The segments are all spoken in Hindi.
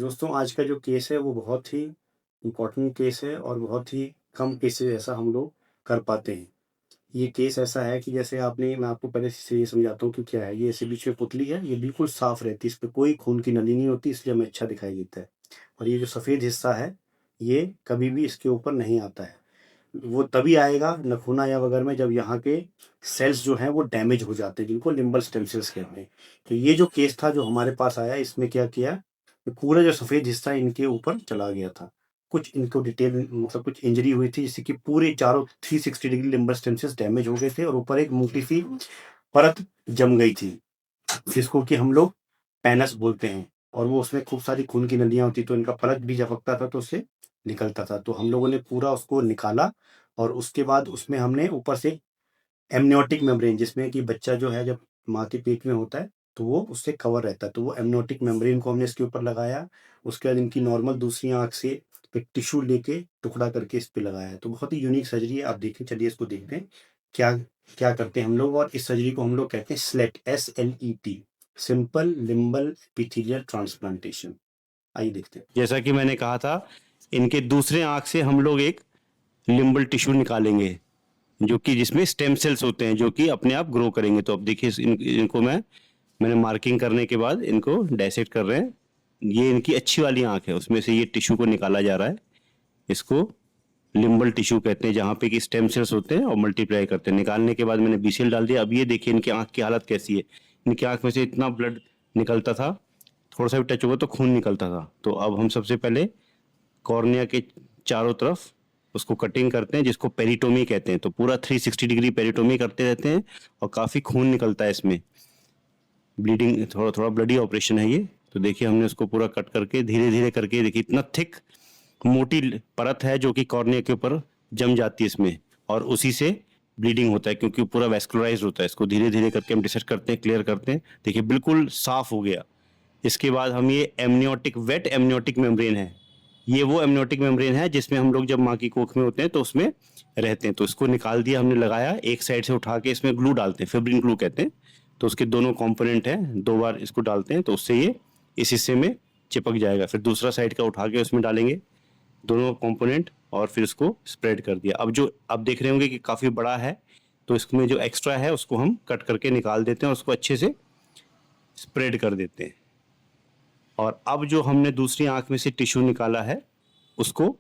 दोस्तों आज का जो केस है वो बहुत ही इम्पोर्टेंट केस है और बहुत ही कम केसेज़ ऐसा हम लोग कर पाते हैं। ये केस ऐसा है कि जैसे आपने मैं आपको पहले से ये समझाता हूँ कि क्या है। ये ऐसे बीच में पुतली है, ये बिल्कुल साफ़ रहती है, इस पे कोई खून की नली नहीं होती, इसलिए हमें अच्छा दिखाई देता है। और ये जो सफ़ेद हिस्सा है, ये कभी भी इसके ऊपर नहीं आता है। वो तभी आएगा नखूना या वगैरह में जब यहाँ के सेल्स जो हैं वो डैमेज हो जाते हैं, जिनको लिम्बल स्टेम सेल्स कहते हैं। तो ये जो केस था जो हमारे पास आया, इसमें क्या किया, ये पूरा जो सफ़ेद हिस्सा इनके ऊपर चला गया था। कुछ इनको डिटेल मतलब कुछ इंजरी हुई थी, जिससे कि पूरे चारों 360 degree limbal stem cells damage हो गए थे और ऊपर एक मोटी-सी परत जम गई थी, जिसको कि हम लोग पैनस बोलते हैं। और वो उसमें खूब सारी खून की नलियाँ होती, तो इनका फलक भी झपकता था तो उससे निकलता था। तो हम लोगों ने पूरा उसको निकाला और उसके बाद उसमें हमने ऊपर से एमनियोटिक मेम्ब्रेन, जिसमें कि बच्चा जो है जब माँ के पेट में होता है तो वो उससे कवर रहता है, तो वो एमनियोटिक मेम्ब्रेन को हमने इसके ऊपर लगाया। उसके बाद इनकी नॉर्मल दूसरी आँख से एक टिश्यू लेके टुकड़ा करके इस पे लगाया है। तो बहुत ही यूनिक सर्जरी है, आप देखें, चलिए इसको देखते हैं क्या क्या करते हैं हम लोग। और इस सर्जरी को हम लोग कहते हैं SLET, SLET, simple limbal epithelial transplantation. आइए देखते हैं। जैसा कि मैंने कहा था, इनके दूसरे आंख से हम लोग एक लिम्बल टिश्यू निकालेंगे जो कि जिसमें स्टेम सेल्स होते हैं जो कि अपने आप ग्रो करेंगे। तो अब देखिए इनको मैंने मार्किंग करने के बाद इनको डायसेक्ट कर रहे हैं। ये इनकी अच्छी वाली आंख है, उसमें से ये टिश्यू को निकाला जा रहा है। इसको लिम्बल टिश्यू कहते हैं, जहाँ पे कि स्टेम सेल्स होते हैं और मल्टीप्लाई करते हैं। निकालने के बाद मैंने BCL डाल दिया। अब ये देखिए इनकी आंख की हालत कैसी है। इनकी आंख में से इतना ब्लड निकलता था, थोड़ा सा भी टच हुआ तो खून निकलता था। तो अब हम सबसे पहले कॉर्निया के चारों तरफ उसको कटिंग करते हैं, जिसको पेरिटोमी कहते हैं। तो पूरा 360 डिग्री पेरिटोमी करते रहते हैं और काफ़ी खून निकलता है इसमें। ब्लीडिंग, थोड़ा थोड़ा ब्लडी ऑपरेशन है ये। तो देखिए हमने उसको पूरा कट करके धीरे धीरे करके, देखिए इतना थिक मोटी परत है जो कि कॉर्निया के ऊपर जम जाती है इसमें, और उसी से ब्लीडिंग होता है क्योंकि पूरा वेस्कुलराइज होता है। इसको धीरे धीरे करके हम डिसेक्ट करते हैं, क्लियर करते हैं। देखिए बिल्कुल साफ हो गया। इसके बाद हम ये एमनियोटिक, वेट एमनियोटिक मेम्ब्रेन है, ये वो एमनियोटिक मेम्ब्रेन है जिसमें हम लोग जब माँ की कोख में होते हैं तो उसमें रहते हैं। तो इसको निकाल दिया हमने, लगाया एक साइड से उठा के, इसमें ग्लू डालते हैं, फेब्रिन ग्लू कहते हैं। तो उसके दोनों कंपोनेंट हैं, दो बार इसको डालते हैं तो उससे ये इस हिस्से में चिपक जाएगा। फिर दूसरा साइड का उठा के उसमें डालेंगे दोनों कंपोनेंट और फिर इसको स्प्रेड कर दिया। अब जो आप देख रहे होंगे कि काफ़ी बड़ा है, तो इसमें जो एक्स्ट्रा है उसको हम कट करके निकाल देते हैं और उसको अच्छे से स्प्रेड कर देते हैं। और अब जो हमने दूसरी आंख में से टिश्यू निकाला है उसको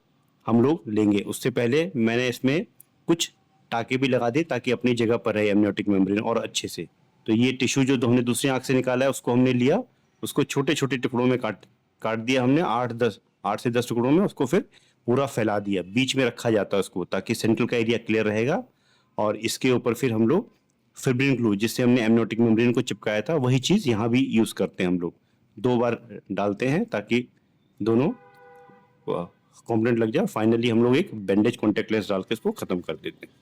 हम लोग लेंगे। उससे पहले मैंने इसमें कुछ टाके भी लगा दिए ताकि अपनी जगह पर रहे एमनियोटिक मेम्ब्रेन और अच्छे से। तो ये टिश्यू जो हमने दूसरी आंख से निकाला है उसको हमने लिया, उसको छोटे छोटे टुकड़ों में काट काट दिया हमने, 8 से 10 टुकड़ों में। उसको फिर पूरा फैला दिया, बीच में रखा जाता है उसको ताकि सेंट्रल का एरिया क्लियर रहेगा। और इसके ऊपर फिर हम लोग फिब्रिन ग्लू, जिससे हमने एमनियोटिक मेम्ब्रेन को चिपकाया था, वही चीज़ यहाँ भी यूज़ करते हैं हम लोग। 2 बार डालते हैं ताकि दोनों कंपोनेंट लग जाए। फाइनली हम लोग एक बैंडेज कॉन्टेक्ट लेंस डाल के इसको खत्म कर देते हैं।